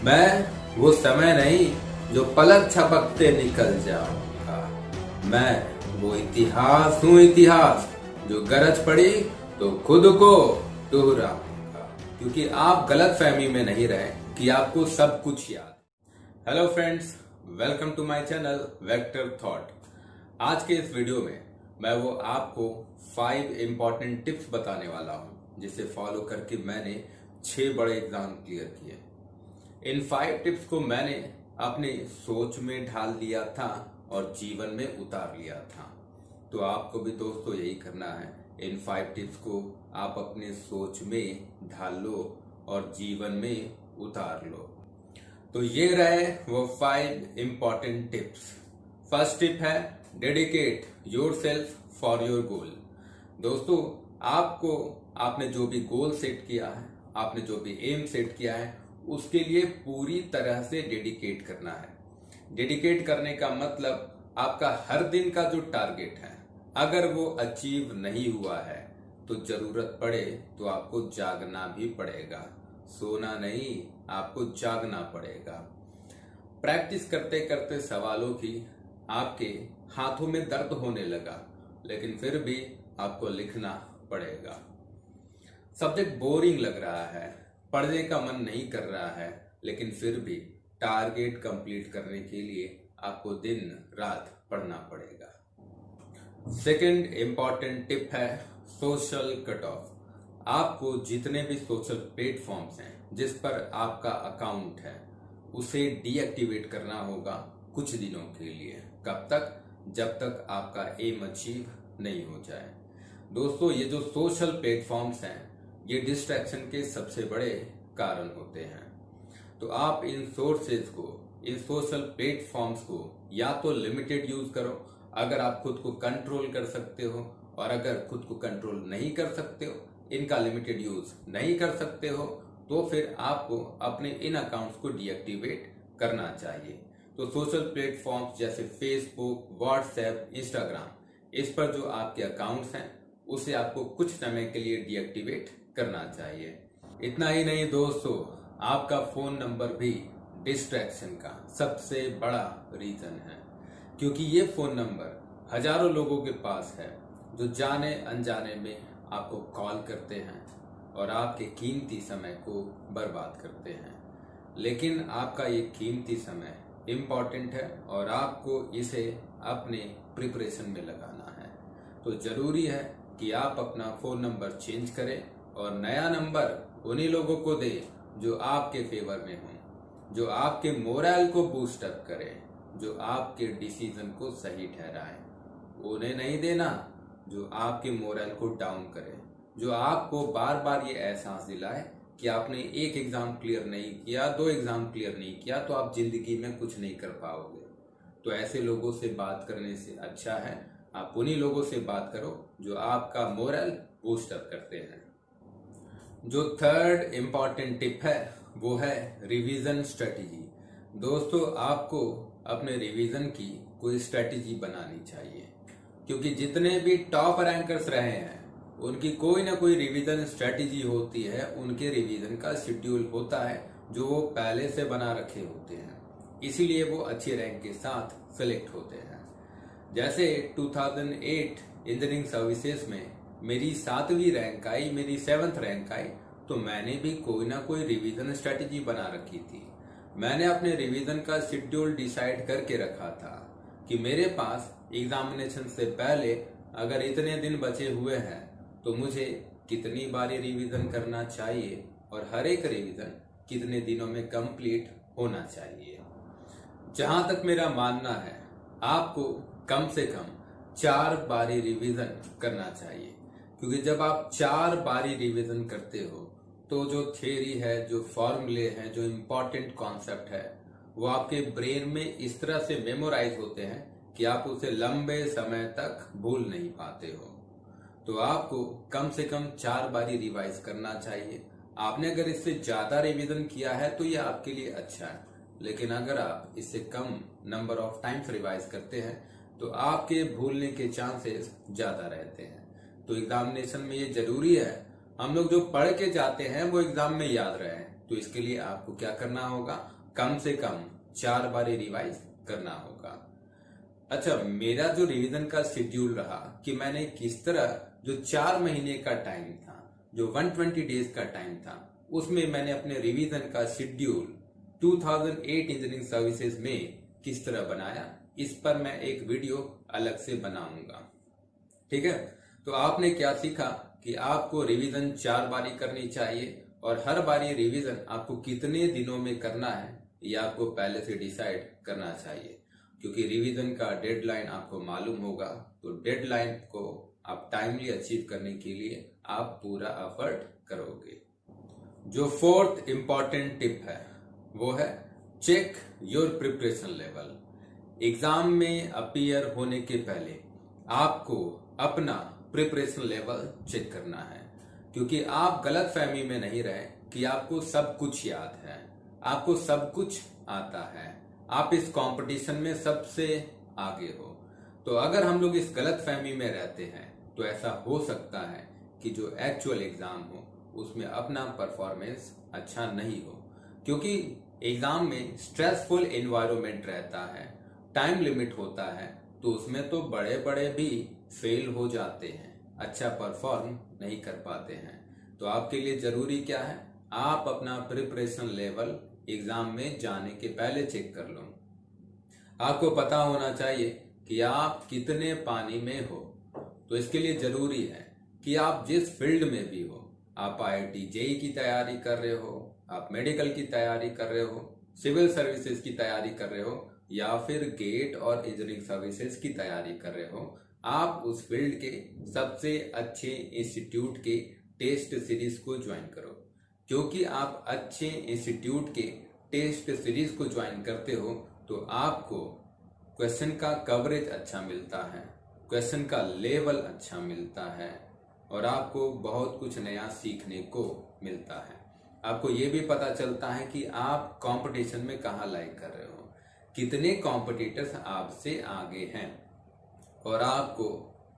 मैं वो समय नहीं जो पलक झपकते निकल जाऊंगा। मैं वो इतिहास हूँ, इतिहास जो गरज पड़ी तो खुद को दोहराऊंगा। क्योंकि आप गलत फहमी में नहीं रहे कि आपको सब कुछ याद। Hello friends, welcome to my channel Vector Thought. आज के इस वीडियो में मैं वो आपको 5 इंपॉर्टेंट टिप्स बताने वाला हूँ जिसे फॉलो करके मैंने 6 बड़े एग्जाम क्लियर किए। इन 5 टिप्स को मैंने अपनी सोच में ढाल दिया था और जीवन में उतार लिया था। तो आपको भी दोस्तों यही करना है। इन 5 टिप्स को आप अपने सोच में ढाल लो और जीवन में उतार लो। तो ये रहे वो 5 इंपॉर्टेंट टिप्स। फर्स्ट टिप है dedicate yourself for your goal. दोस्तों, आपने जो भी गोल सेट किया है, आपने जो भी एम सेट किया है, उसके लिए पूरी तरह से डेडिकेट करना है। डेडिकेट करने का मतलब आपका हर दिन का जो टारगेट है, अगर वो अचीव नहीं हुआ है तो जरूरत पड़े तो आपको जागना भी पड़ेगा। सोना नहीं, आपको जागना पड़ेगा। प्रैक्टिस करते करते सवालों की आपके हाथों में दर्द होने लगा, लेकिन फिर भी आपको लिखना पड़ेगा। सब्जेक्ट बोरिंग लग रहा है, पढ़ने का मन नहीं कर रहा है, लेकिन फिर भी टारगेट कंप्लीट करने के लिए आपको दिन रात पढ़ना पड़ेगा। सेकंड इंपॉर्टेंट टिप है सोशल कट ऑफ। आपको जितने भी सोशल प्लेटफॉर्म्स हैं जिस पर आपका अकाउंट है, उसे डीएक्टिवेट करना होगा कुछ दिनों के लिए। कब तक? जब तक आपका एम अचीव नहीं हो जाए। दोस्तों, ये जो सोशल प्लेटफॉर्म्स हैं, ये डिस्ट्रैक्शन के सबसे बड़े कारण होते हैं। तो आप इन सोर्सेज को, इन सोशल प्लेटफॉर्म्स को या तो लिमिटेड यूज करो अगर आप खुद को कंट्रोल कर सकते हो, और अगर खुद को कंट्रोल नहीं कर सकते हो, इनका लिमिटेड यूज नहीं कर सकते हो, तो फिर आपको अपने इन अकाउंट्स को डीएक्टिवेट करना चाहिए। तो सोशल प्लेटफॉर्म्स जैसे फेसबुक, व्हाट्सएप, इंस्टाग्राम, इस पर जो आपके अकाउंट्स हैं उसे आपको कुछ समय के लिए डीएक्टिवेट करना चाहिए। इतना ही नहीं दोस्तों, आपका फोन नंबर भी डिस्ट्रैक्शन का सबसे बड़ा रीजन है। क्योंकि ये फोन नंबर हजारों लोगों के पास है जो जाने अनजाने में आपको कॉल करते हैं और आपके कीमती समय को बर्बाद करते हैं। लेकिन आपका ये कीमती समय इम्पॉर्टेंट है और आपको इसे अपने प्रिपरेशन में लगाना है। तो जरूरी है कि आप अपना फोन नंबर चेंज करें और नया नंबर उन्हीं लोगों को दे जो आपके फेवर में हों, जो आपके मोरल को बूस्ट अप करें, जो आपके डिसीजन को सही ठहराएं। उन्हें नहीं देना जो आपके मोरल को डाउन करे, जो आपको बार बार ये एहसास दिलाए कि आपने एक एग्जाम क्लियर नहीं किया, 2 एग्जाम क्लियर नहीं किया तो आप जिंदगी में कुछ नहीं कर पाओगे। तो ऐसे लोगों से बात करने से अच्छा है आप उन्हीं लोगों से बात करो जो आपका मोरल बूस्ट अप करते हैं। जो थर्ड इंपॉर्टेंट टिप है वो है रिवीजन स्ट्रेटेजी। दोस्तों, आपको अपने रिवीजन की कोई स्ट्रेटेजी बनानी चाहिए, क्योंकि जितने भी टॉप रैंकर्स रहे हैं उनकी कोई ना कोई रिवीजन स्ट्रेटेजी होती है। उनके रिवीजन का शेड्यूल होता है जो वो पहले से बना रखे होते हैं, इसीलिए वो अच्छे रैंक के साथ सिलेक्ट होते हैं। जैसे 2008 इंजीनियरिंग सर्विसेज में मेरी 7वीं रैंक आई, मेरी 7th रैंक आई, तो मैंने भी कोई ना कोई रिवीजन स्ट्रेटेजी बना रखी थी। मैंने अपने रिवीजन का शेड्यूल डिसाइड करके रखा था कि मेरे पास एग्जामिनेशन से पहले अगर इतने दिन बचे हुए हैं तो मुझे कितनी बारी रिवीजन करना चाहिए और हर एक रिवीजन कितने दिनों में कंप्लीट होना चाहिए। जहां तक मेरा मानना है, आपको कम से कम 4 बारी रिवीजन करना चाहिए, क्योंकि जब आप 4 बारी रिवीजन करते हो तो जो थ्योरी है, जो फॉर्मूले हैं, जो इम्पोर्टेंट कॉन्सेप्ट है, वो आपके ब्रेन में इस तरह से मेमोराइज होते हैं कि आप उसे लंबे समय तक भूल नहीं पाते हो। तो आपको कम से कम 4 बारी रिवाइज करना चाहिए। आपने अगर इससे ज्यादा रिवीजन किया है तो ये आपके लिए अच्छा है, लेकिन अगर आप इससे कम नंबर ऑफ टाइम्स रिवाइज करते हैं तो आपके भूलने के चांसेस ज्यादा रहते हैं। तो एग्जामिनेशन में ये जरूरी है हम लोग जो पढ़ के जाते हैं वो एग्जाम में याद रहे, तो इसके लिए आपको क्या करना होगा, कम से कम 4 बार रिवाइज करना होगा। अच्छा, मेरा जो रिवीजन का शेड्यूल रहा कि मैंने किस तरह जो 4 महीने का टाइम था, जो 120 डेज का टाइम था, उसमें मैंने अपने रिवीजन का शेड्यूल 2008 इंजीनियरिंग सर्विसेज में किस तरह बनाया, इस पर मैं एक वीडियो अलग से बनाऊंगा। ठीक है, तो आपने क्या सीखा कि आपको रिवीजन 4 बारी करनी चाहिए और हर बारी रिवीजन आपको कितने दिनों में करना है ये आपको पहले से डिसाइड करना चाहिए, क्योंकि रिवीजन का डेडलाइन आपको मालूम होगा। तो डेडलाइन को आप टाइमली अचीव करने के लिए आप पूरा एफर्ट करोगे। जो 4th इंपॉर्टेंट टिप है वो है check your preparation level. Exam में अपीयर होने के पहले आपको अपना प्रिपरेशन लेवल चेक करना है, क्योंकि आप गलत फहमी में नहीं रहे कि आपको सब कुछ याद है, आपको सब कुछ आता है, आप इस कंपटीशन में सबसे आगे हो। तो अगर हम लोग इस गलत फहमी में रहते हैं तो ऐसा हो सकता है कि जो एक्चुअल एग्जाम हो उसमें अपना परफॉर्मेंस अच्छा नहीं हो, क्योंकि एग्जाम में स्ट्रेसफुल एनवायरनमेंट रहता है, टाइम लिमिट होता है, तो उसमें तो बड़े बड़े भी फेल हो जाते हैं, अच्छा परफॉर्म नहीं कर पाते हैं। तो आपके लिए जरूरी क्या है, आप अपना प्रिपरेशन लेवल एग्जाम में जाने के पहले चेक कर लो। आपको पता होना चाहिए कि आप कितने पानी में हो। तो इसके लिए जरूरी है कि आप जिस फील्ड में भी हो, आप IIT JEE की तैयारी कर रहे हो, आप मेडिकल की तैयारी कर रहे हो, सिविल सर्विसेज की तैयारी कर रहे हो, या फिर गेट और इंजीनियरिंग सर्विसेज की तैयारी कर रहे हो, आप उस फील्ड के सबसे अच्छे इंस्टीट्यूट के टेस्ट सीरीज को ज्वाइन करो। क्योंकि आप अच्छे इंस्टीट्यूट के टेस्ट सीरीज को ज्वाइन करते हो तो आपको क्वेश्चन का कवरेज अच्छा मिलता है, क्वेश्चन का लेवल अच्छा मिलता है और आपको बहुत कुछ नया सीखने को मिलता है। आपको ये भी पता चलता है कि आप कंपटीशन में कहाँ लाइक कर रहे हो, कितने कॉम्पिटिटर्स आपसे आगे हैं और आपको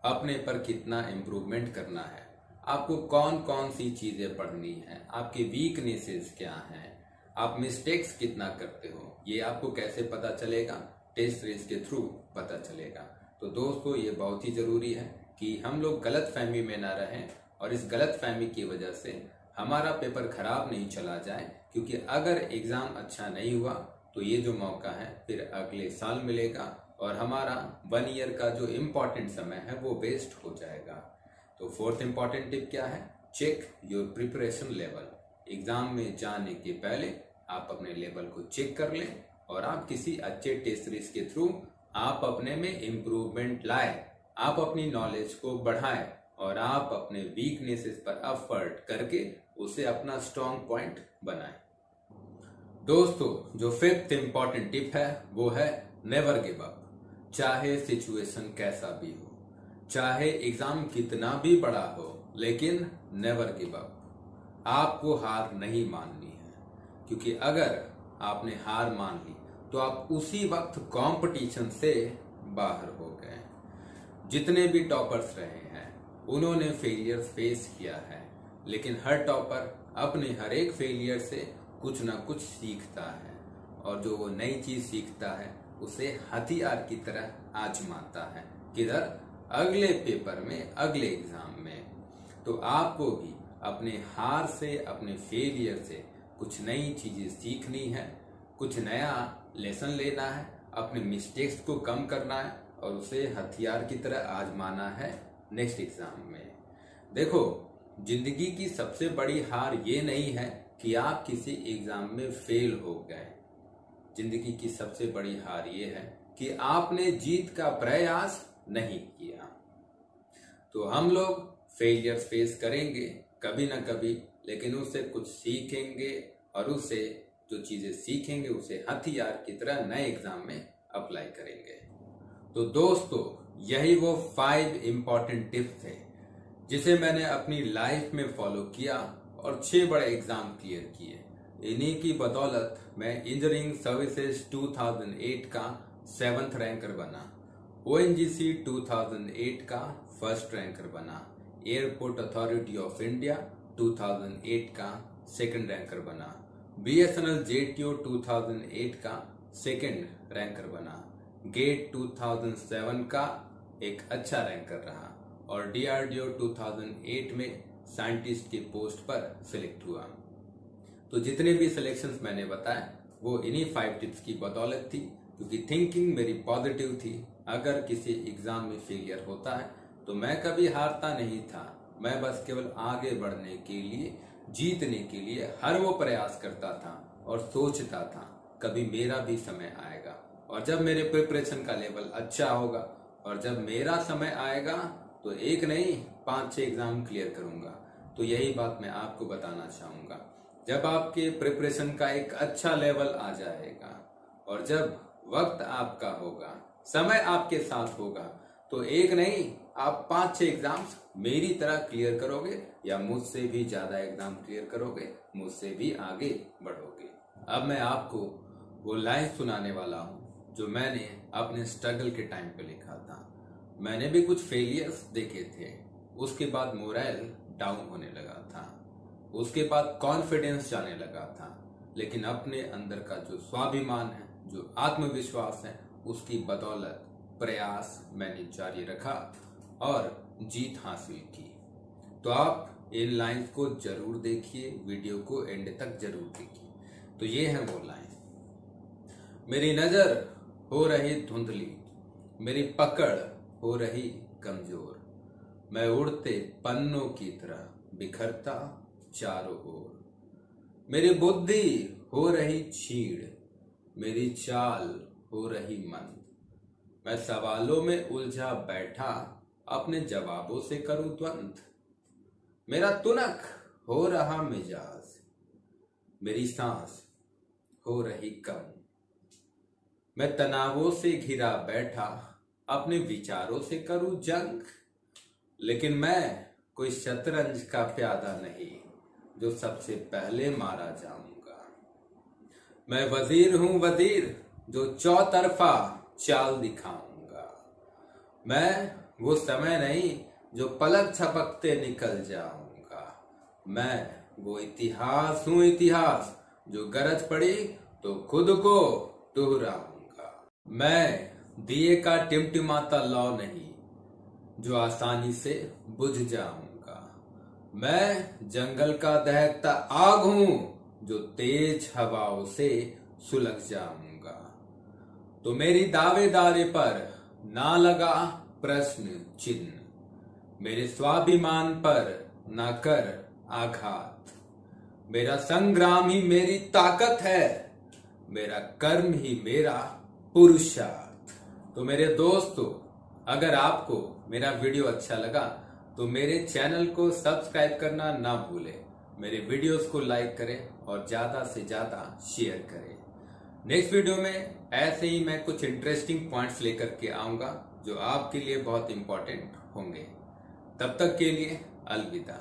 अपने पर कितना इम्प्रूवमेंट करना है, आपको कौन कौन सी चीजें पढ़नी है, आपके वीकनेसेस क्या हैं, आप मिस्टेक्स कितना करते हो, ये आपको कैसे पता चलेगा, टेस्ट सीरीज के थ्रू पता चलेगा। तो दोस्तों, ये बहुत ही जरूरी है कि हम लोग गलत फहमी में ना रहें और इस गलत फहमी की वजह से हमारा पेपर खराब नहीं चला जाए, क्योंकि अगर एग्जाम अच्छा नहीं हुआ तो ये जो मौका है फिर अगले साल मिलेगा और हमारा 1 ईयर का जो इम्पोर्टेंट समय है वो वेस्ट हो जाएगा। तो 4th इंपॉर्टेंट टिप क्या है, check your preparation level. Exam में जाने के पहले आप अपने लेवल को चेक कर लें और आप किसी अच्छे टेस्ट सीरीज के थ्रू आप अपने में इम्प्रूवमेंट लाए, आप अपनी नॉलेज को बढ़ाएं और आप अपने वीकनेसेस पर एफर्ट करके उसे अपना स्ट्रॉन्ग पॉइंट बनाएं। दोस्तों, जो 5th इंपॉर्टेंट टिप है वो है नेवर गिव अप। चाहे सिचुएशन कैसा भी हो, चाहे एग्जाम कितना भी बड़ा हो, लेकिन नेवर गिव अप। आपको हार नहीं माननी है, क्योंकि अगर आपने हार मान ली तो आप उसी वक्त कंपटीशन से बाहर हो गए। जितने भी टॉपर्स रहे हैं उन्होंने फेलियर फेस किया है, लेकिन हर टॉपर अपने हर एक फेलियर से कुछ ना कुछ सीखता है और जो वो नई चीज सीखता है उसे हथियार की तरह आजमाता है, किधर, अगले पेपर में, अगले एग्जाम में। तो आपको भी अपने हार से, अपने फेलियर से कुछ नई चीजें सीखनी है, कुछ नया लेसन लेना है, अपने मिस्टेक्स को कम करना है और उसे हथियार की तरह आजमाना है नेक्स्ट एग्जाम में। देखो, जिंदगी की सबसे बड़ी हार ये नहीं है कि आप किसी एग्जाम में फेल हो गए। जिंदगी की सबसे बड़ी हार ये है कि आपने जीत का प्रयास नहीं किया। तो हम लोग फेलियर्स फेस करेंगे कभी ना कभी, लेकिन उससे कुछ सीखेंगे और उससे जो चीजें सीखेंगे उसे हथियार की तरह नए एग्जाम में अप्लाई करेंगे। तो दोस्तों, यही वो 5 इंपॉर्टेंट टिप्स थे जिसे मैंने अपनी लाइफ में फॉलो किया और 6 बड़े एग्जाम क्लियर किए। इन्हीं की बदौलत मैं इंजीनियरिंग सर्विसेज 2008 का 7th रैंकर बना, ONGC 2008 का 1st रैंकर बना, एयरपोर्ट अथॉरिटी ऑफ इंडिया 2008 का 2nd रैंकर बना BSNL JTO 2008 का सेकंड रैंकर बना, गेट 2007 का एक अच्छा रैंकर रहा और DRDO 2008 में साइंटिस्ट की पोस्ट पर सिलेक्ट हुआ। तो जितने भी सिलेक्शंस मैंने बताए वो इन्हीं 5 टिप्स की बदौलत थी, क्योंकि थिंकिंग मेरी पॉजिटिव थी। अगर किसी एग्जाम में फेलियर होता है तो मैं कभी हारता नहीं था, मैं बस केवल आगे बढ़ने के लिए, जीतने के लिए हर वो प्रयास करता था और सोचता था कभी मेरा भी समय आएगा, और जब मेरे प्रिपरेशन का लेवल अच्छा होगा और जब मेरा समय आएगा तो एक नहीं 5-6 एग्जाम क्लियर करूंगा। तो यही बात मैं आपको बताना चाहूंगा, जब आपके प्रिपरेशन का एक अच्छा लेवल आ जाएगा और जब वक्त आपका होगा, समय आपके साथ होगा, तो एक नहीं आप 5-6 एग्जाम्स मेरी तरह क्लियर करोगे या मुझसे भी ज्यादा एग्जाम क्लियर करोगे, मुझसे भी आगे बढ़ोगे। अब मैं आपको वो लाइन सुनाने वाला हूँ जो मैंने अपने स्ट्रगल के टाइम पे लिखा था। मैंने भी कुछ फेलियर्स देखे थे, उसके बाद मोरल डाउन होने लगा था, उसके बाद कॉन्फिडेंस जाने लगा था, लेकिन अपने अंदर का जो स्वाभिमान है, जो आत्मविश्वास है, उसकी बदौलत प्रयास मैंने जारी रखा और जीत हासिल की। तो आप इन लाइंस को जरूर देखिए, वीडियो को एंड तक जरूर देखिए। तो ये है वो लाइन। मेरी नजर हो रही धुंधली, मेरी पकड़ हो रही कमजोर, मैं उड़ते पन्नों की तरह बिखरता चारों ओर। मेरी बुद्धि हो रही छीड़, मेरी चाल हो रही मंद, मैं सवालों में उलझा बैठा अपने जवाबों से करूं द्वंद। मेरा तुनक हो रहा मिजाज, मेरी सांस हो रही कम, मैं तनावों से घिरा बैठा अपने विचारों से करूं जंग। लेकिन मैं कोई शतरंज का प्यादा नहीं जो सबसे पहले मारा जाऊंगा। मैं वजीर हूं वजीर जो चौतरफा चाल दिखाऊंगा। मैं वो समय नहीं जो पलक झपकते निकल जाऊंगा। मैं वो इतिहास हूं इतिहास जो गरज पड़ी तो खुद को दोहराऊंगा। मैं दिए का टिमटिमाता लौ नहीं जो आसानी से बुझ जाऊंगा। मैं जंगल का दहकता आग हूं जो तेज हवाओं से सुलग जाऊंगा। तो मेरी दावेदारी पर ना लगा प्रश्न चिन्ह, मेरे स्वाभिमान पर ना कर आघात। मेरा संग्राम ही मेरी ताकत है, मेरा कर्म ही मेरा पुरुषार्थ। तो मेरे दोस्तों, अगर आपको मेरा वीडियो अच्छा लगा तो मेरे चैनल को सब्सक्राइब करना ना भूलें, मेरे वीडियोस को लाइक करें और ज्यादा से ज्यादा शेयर करें। नेक्स्ट वीडियो में ऐसे ही मैं कुछ इंटरेस्टिंग पॉइंट्स लेकर के आऊंगा जो आपके लिए बहुत इंपॉर्टेंट होंगे। तब तक के लिए अलविदा।